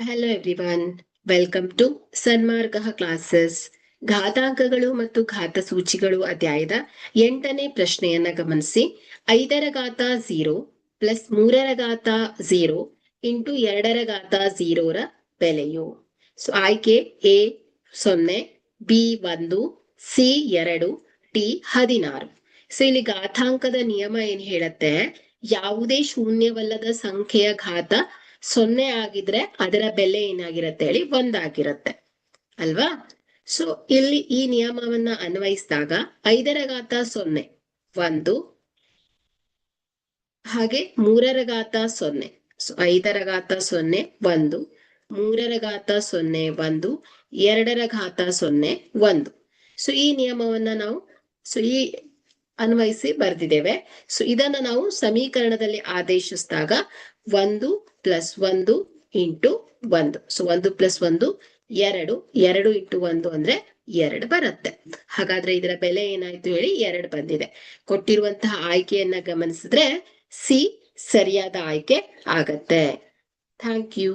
Hello everyone, welcome to Sanmarga classes. ಘಾತಾಂಕಗಳು ಮತ್ತು ಘಾತಸೂಚಿಗಳು ಅಧ್ಯಾಯದ 8ನೇ ಪ್ರಶ್ನೆಯನ್ನ ಗಮನಿಸಿ. 5ರ ಘಾತ 0 ಪ್ಲಸ್ 3ರ ಘಾತ 0 ಇಂಟು 2ರ ಘಾತ 0ರ ಬೆಲೆಯು. ಸೊ ಆಯ್ಕೆ A 0, B 1, C 2, D 16. So ಇಲ್ಲಿ ಘಾತಾಂಕದ ನಿಯಮ ಏನ್ ಹೇಳತ್ತೆ, ಯಾವುದೇ ಶೂನ್ಯವಲ್ಲದ ಸಂಖ್ಯೆಯ ಘಾತ 0 ಆಗಿದ್ರೆ ಅದರ ಬೆಲೆ ಏನಾಗಿರತ್ತೆ ಹೇಳಿ 1 ಆಗಿರತ್ತೆ ಅಲ್ವಾ. ಸೊ ಇಲ್ಲಿ ಈ ನಿಯಮವನ್ನ ಅನ್ವಯಿಸಿದಾಗ 5ರ ಘಾತ 0 1, ಹಾಗೆ 3ರ ಘಾತ 0. ಸೊ 5ರ ಘಾತ 0 1, 3ರ ಘಾತ 0 1, 2ರ ಘಾತ 0 1. ಸೊ ಈ ನಿಯಮವನ್ನ ನಾವು ಈ ಅನ್ವಯಿಸಿ ಬರ್ದಿದ್ದೇವೆ. ಸೊ ಇದನ್ನ ನಾವು ಸಮೀಕರಣದಲ್ಲಿ ಆದೇಶಿಸಿದಾಗ 1 + 1 × 1. ಸೊ 1 + 1 2, 2 × 1 ಅಂದ್ರೆ 2 ಬರುತ್ತೆ. ಹಾಗಾದ್ರೆ ಇದರ ಬೆಲೆ ಏನಾಯ್ತು ಹೇಳಿ 2 ಬಂದಿದೆ. ಕೊಟ್ಟಿರುವಂತಹ ಆಯ್ಕೆಯನ್ನ ಗಮನಿಸಿದ್ರೆ ಸಿ ಸರಿಯಾದ ಆಯ್ಕೆ ಆಗತ್ತೆ. Thank you.